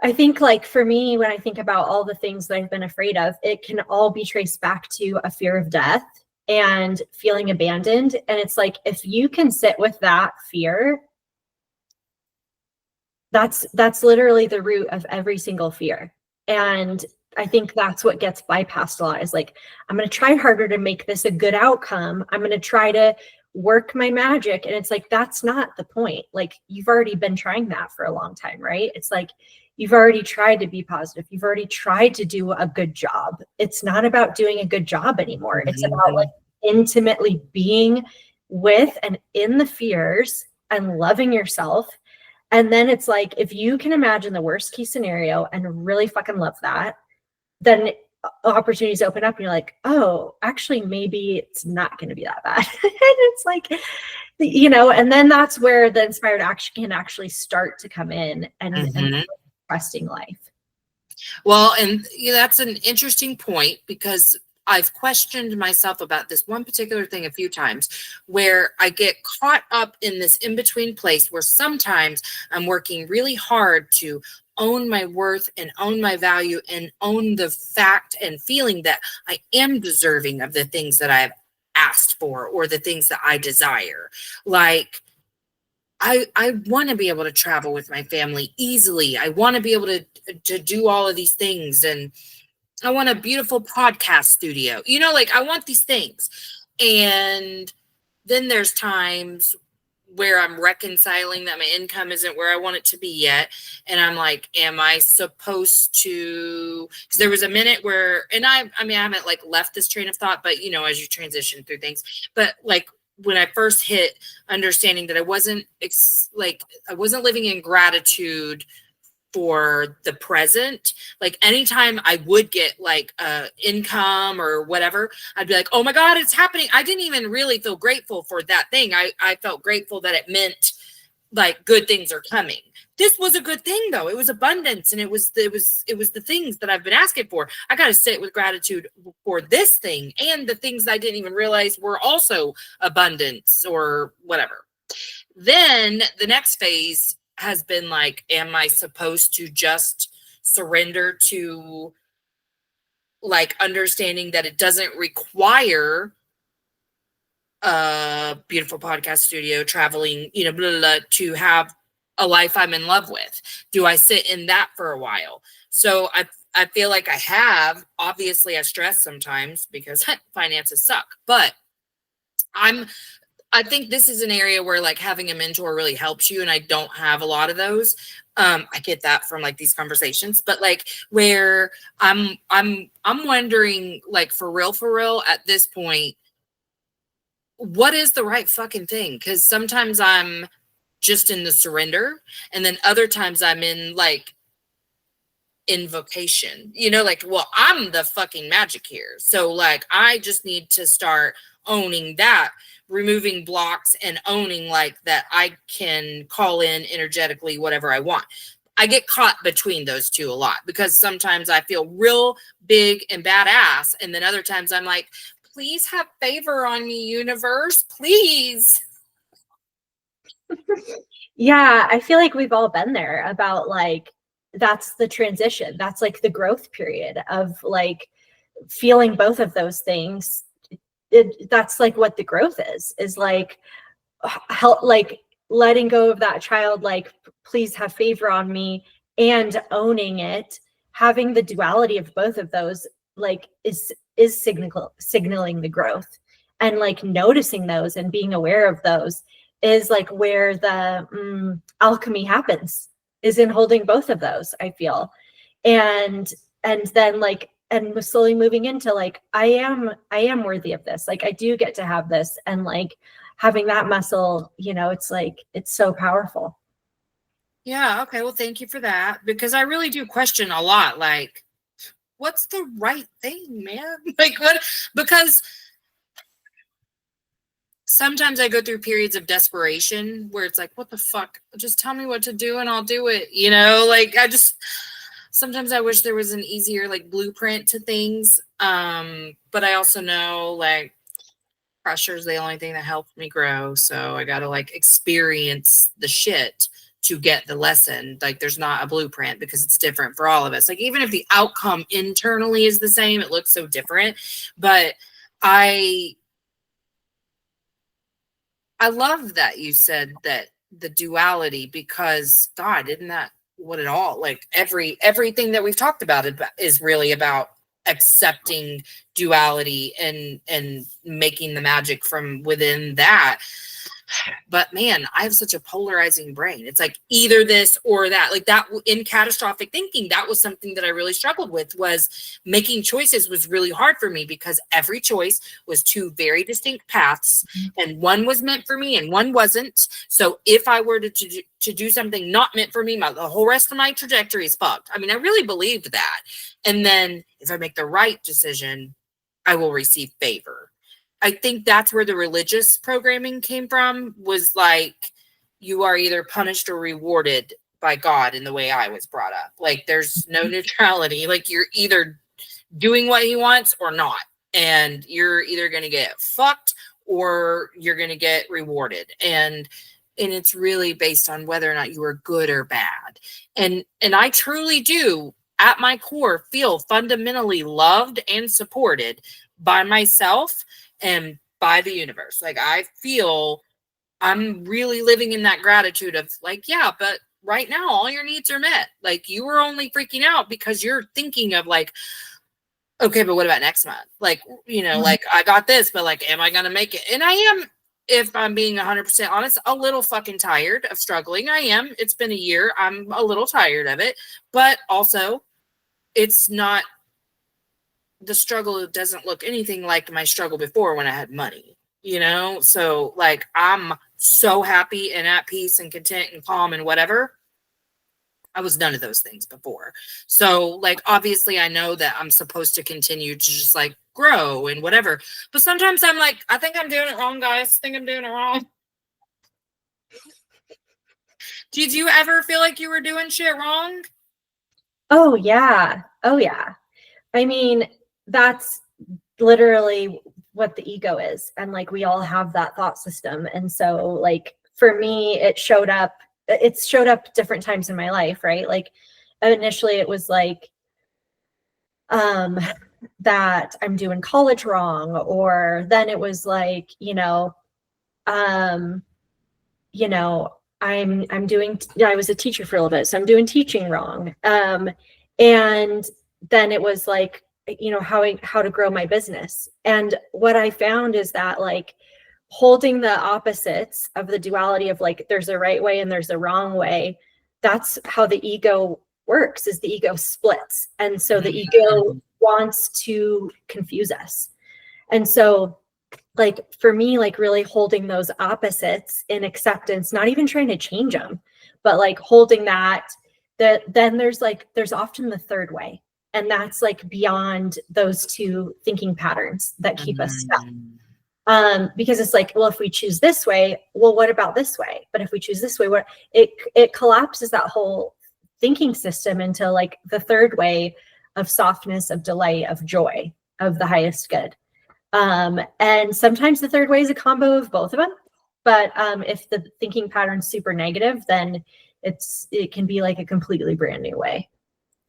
I think like for me, when I think about all the things that I've been afraid of, it can all be traced back to a fear of death and feeling abandoned. And it's like, if you can sit with that fear, that's literally the root of every single fear. And I think that's what gets bypassed a lot, is like, I'm going to try harder to make this a good outcome. I'm going to try to work my magic. And it's like, that's not the point. Like, you've already been trying that for a long time, right? It's like, you've already tried to be positive. You've already tried to do a good job. It's not about doing a good job anymore. It's about like intimately being with and in the fears and loving yourself. And then it's like, if you can imagine the worst case scenario and really fucking love that, then opportunities open up and you're like, oh, actually, maybe it's not going to be that bad. And it's like, you know, and then that's where the inspired action can actually start to come in and trusting life. Well, and that's an interesting point, because I've questioned myself about this one particular thing a few times, where I get caught up in this in-between place where sometimes I'm working really hard to own my worth and own my value and own the fact and feeling that I am deserving of the things that I've asked for or the things that I desire. Like, I want to be able to travel with my family easily. I want to be able to do all of these things. And I want a beautiful podcast studio. You know, like, I want these things. And then there's times where I'm reconciling that my income isn't where I want it to be yet. And I'm like, am I supposed to, because there was a minute where, and I haven't like left this train of thought, but you know, as you transition through things, but like when I first hit understanding that I wasn't living in gratitude for the present, like anytime I would get like income or whatever, I'd be like, oh my God, it's happening. I didn't even really feel grateful for that thing. I felt grateful that it meant like good things are coming. This was a good thing though. It was abundance, and it was the things that I've been asking for. I got to sit with gratitude for this thing and the things I didn't even realize were also abundance or whatever. Then the next phase has been like, am I supposed to just surrender to like understanding that it doesn't require a beautiful podcast studio, traveling, you know, blah, blah, blah, to have a life I'm in love with? Do I sit in that for a while? So I feel like I have. Obviously, I stress sometimes because finances suck, but I think this is an area where like having a mentor really helps you, and I don't have a lot of those. I get that from like these conversations, but like where I'm wondering, like for real at this point, what is the right fucking thing? Because sometimes I'm just in the surrender, and then other times I'm in like invocation, you know, like, well, I'm the fucking magic here, so like I just need to start owning that, removing blocks and owning like that I can call in energetically whatever I want. I get caught between those two a lot because sometimes I feel real big and badass. And then other times I'm like, please have favor on me, universe, please. Yeah, I feel like we've all been there about like, that's the transition. That's like the growth period of like feeling both of those things. That's like what the growth is like, help, like letting go of that child, like, please have favor on me, and owning it, having the duality of both of those, like is signaling the growth, and like noticing those and being aware of those is like where the alchemy happens, is in holding both of those, I feel. And then like, and slowly moving into like, I am worthy of this. Like I do get to have this, and like having that muscle, you know, it's like, it's so powerful. Yeah. Okay. Well, thank you for that, because I really do question a lot. Like, what's the right thing, man? Like what? Because sometimes I go through periods of desperation where it's like, what the fuck? Just tell me what to do and I'll do it. You know, like sometimes I wish there was an easier like blueprint to things. But I also know like pressure is the only thing that helps me grow. So I got to like experience the shit to get the lesson. Like there's not a blueprint because it's different for all of us. Like even if the outcome internally is the same, it looks so different. But I love that you said that the duality, because God, isn't that what it all, like everything that we've talked about is really about accepting duality and making the magic from within that. But man, I have such a polarizing brain. It's like either this or that. Like that in catastrophic thinking, that was something that I really struggled with, was making choices was really hard for me because every choice was two very distinct paths, and one was meant for me and one wasn't. So if I were to do something not meant for me, the whole rest of my trajectory is fucked. I mean, I really believed that. And then if I make the right decision, I will receive favor. I think that's where the religious programming came from, was like, you are either punished or rewarded by God in the way I was brought up. Like there's no neutrality. Like you're either doing what he wants or not. And you're either going to get fucked or you're going to get rewarded. And it's really based on whether or not you are good or bad. And I truly do at my core feel fundamentally loved and supported by myself and by the universe. Like I feel I'm really living in that gratitude of like, yeah, but right now all your needs are met. Like you were only freaking out because you're thinking of like, okay, but what about next month? Like, you know, like I got this, but like, am I going to make it? And I am, if I'm being 100% honest, a little fucking tired of struggling. I am. It's been a year. I'm a little tired of it, but also it's not, the struggle doesn't look anything like my struggle before when I had money, you know? So like, I'm so happy and at peace and content and calm and whatever. I was none of those things before. So like, obviously I know that I'm supposed to continue to just like grow and whatever. But sometimes I'm like, I think I'm doing it wrong, guys. I think I'm doing it wrong. Did you ever feel like you were doing shit wrong? Oh yeah. Oh yeah. I mean, that's literally what the ego is. And like, we all have that thought system. And so like, for me, it's showed up different times in my life, right? Like initially it was like, that I'm doing college wrong, or then it was like, I'm doing, I was a teacher for a little bit, so I'm doing teaching wrong. And then it was like, how to grow my business. And what I found is that like holding the opposites of the duality of like, there's a right way and there's a wrong way. That's how the ego works, is the ego splits. And so the ego wants to confuse us. And so like for me, like really holding those opposites in acceptance, not even trying to change them, but like holding that then there's often the third way. And that's like beyond those two thinking patterns that keep us stuck. Because it's like, well, if we choose this way, well, what about this way? But if we choose this way, what it collapses that whole thinking system into like the third way of softness, of delight, of joy, of the highest good. And sometimes the third way is a combo of both of them. But if the thinking pattern's super negative, then it can be like a completely brand new way.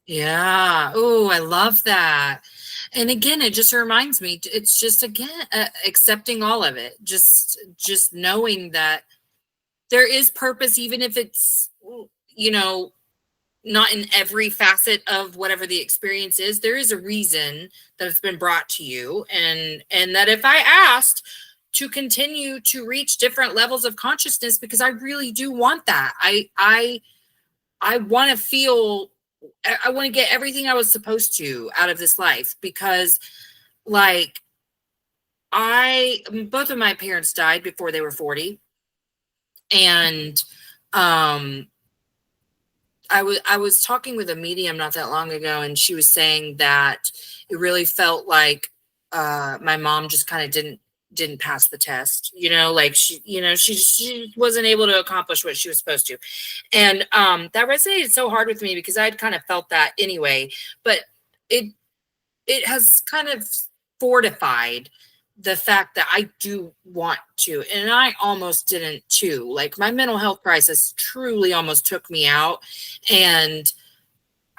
Yeah. Oh, I love that. And again, it just reminds me, it's just again accepting all of it. Just knowing that there is purpose, even if it's, you know, not in every facet of whatever the experience is. There is a reason that it's been brought to you, and that if I asked to continue to reach different levels of consciousness, because I really do want that. I want to feel, I want to get everything I was supposed to out of this life, because like both of my parents died before they were 40. And I was talking with a medium not that long ago, and she was saying that it really felt like my mom just kind of didn't pass the test, you know, like she wasn't able to accomplish what she was supposed to. And that resonated so hard with me, because I'd kind of felt that anyway, but it has kind of fortified the fact that I do want to, and I almost didn't too. Like my mental health crisis truly almost took me out, and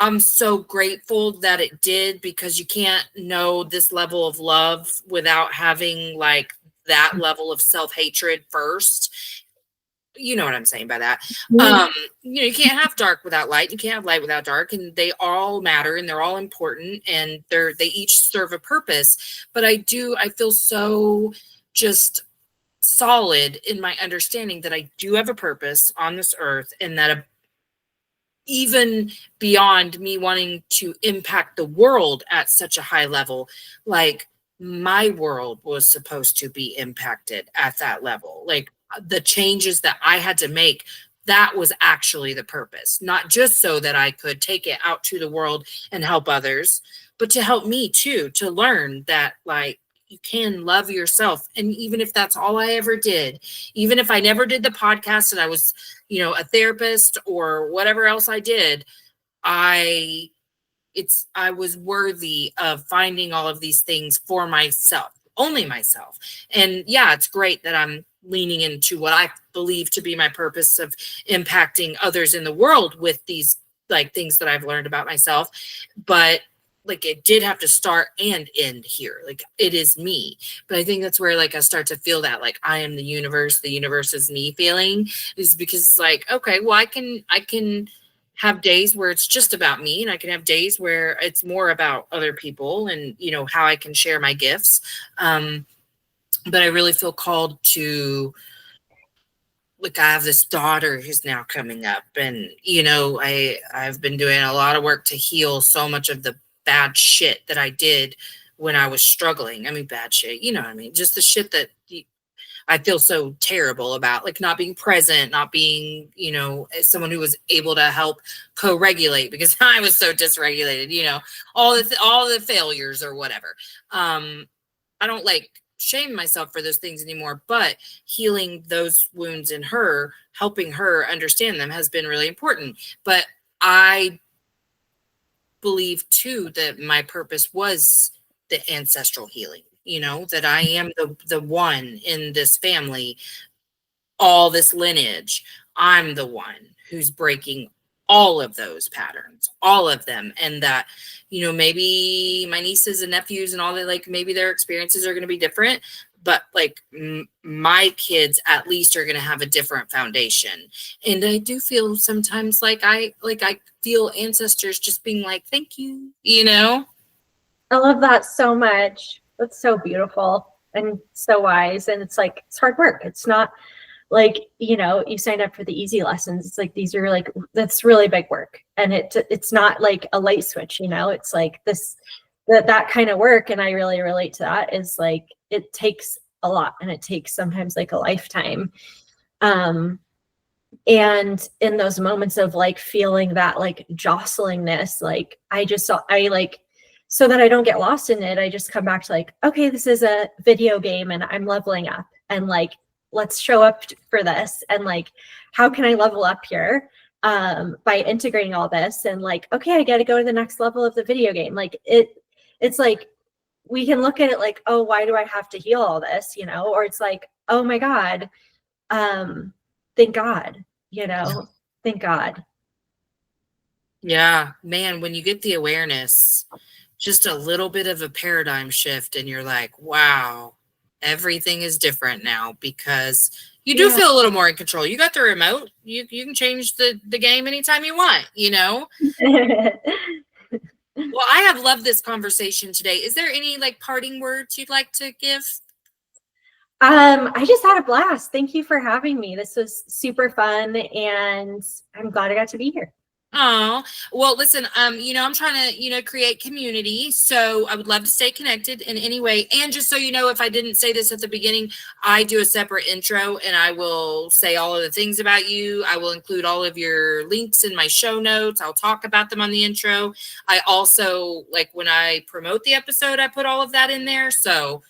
I'm so grateful that it did, because you can't know this level of love without having like that level of self-hatred first. You know what I'm saying by that. Yeah. You know, you can't have dark without light. You can't have light without dark, and they all matter, and they're all important, and they each serve a purpose. But I feel so just solid in my understanding that I do have a purpose on this earth, and that even beyond me wanting to impact the world at such a high level, like my world was supposed to be impacted at that level. Like the changes that I had to make, that was actually the purpose, not just so that I could take it out to the world and help others, but to help me too, to learn that like you can love yourself. And even if that's all I ever did, even if I never did the podcast and I was, you know, a therapist or whatever else I did, I was worthy of finding all of these things for myself, only myself. And yeah, it's great that I'm leaning into what I believe to be my purpose of impacting others in the world with these like things that I've learned about myself. But like it did have to start and end here. Like it is me. But I think that's where like I start to feel that like I am the universe is me feeling, is because it's like, okay, well I can have days where it's just about me, and I can have days where it's more about other people and, you know, how I can share my gifts. But I really feel called to, like, I have this daughter who's now coming up, and, you know, I've been doing a lot of work to heal so much of the bad shit that I did when I was struggling. I mean, bad shit, you know what I mean? Just the shit that I feel so terrible about, like not being present, not being, you know, as someone who was able to help co-regulate, because I was so dysregulated, you know, all the failures or whatever. I don't like shame myself for those things anymore, but healing those wounds in her, helping her understand them has been really important. But I believe too that my purpose was the ancestral healing, you know, that I am the one in this family, all this lineage. I'm the one who's breaking all of those patterns, all of them. And that, you know, maybe my nieces and nephews and all that, like maybe their experiences are going to be different, but like my kids at least are going to have a different foundation. And I do feel sometimes like I feel ancestors just being like, thank you, you know? I love that so much. That's so beautiful and so wise. And it's like, it's hard work. It's not like, you know, you signed up for the easy lessons. It's like, these are like, that's really big work. And it's not like a light switch, you know, it's like that kind of work. And I really relate to that, is like, it takes a lot, and it takes sometimes like a lifetime. And in those moments of like feeling that like jostlingness, like I like so that I don't get lost in it, I just come back to like, okay, this is a video game and I'm leveling up, and like, let's show up for this. And like, how can I level up here? By integrating all this, and like, okay, I got to go to the next level of the video game. Like it's like, we can look at it like, oh, why do I have to heal all this? You know, or it's like, oh my God, thank God, you know, thank God. Yeah, man, when you get the awareness, just a little bit of a paradigm shift, and you're like, wow, everything is different now, because you do Yeah. feel a little more in control. You got the remote. You can change the game anytime you want, you know? Well, I have loved this conversation today. Is there any like parting words you'd like to give? I just had a blast. Thank you for having me. This was super fun, and I'm glad I got to be here. Oh, well, listen, I'm trying to, create community. So I would love to stay connected in any way. And just so you know, if I didn't say this at the beginning, I do a separate intro, and I will say all of the things about you. I will include all of your links in my show notes. I'll talk about them on the intro. I also, like, when I promote the episode, I put all of that in there. So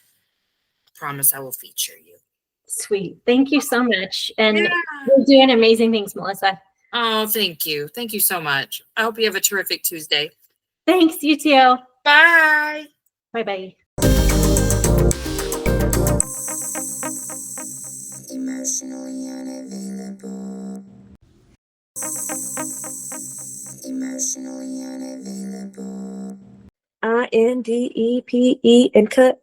I promise I will feature you. Sweet. Thank you so much. And Yeah. you're doing amazing things, Melissa. Oh, thank you. Thank you so much. I hope you have a terrific Tuesday. Thanks, you too. Bye. Bye-bye. Emotionally unavailable. Emotionally unavailable. INDEPE and cut.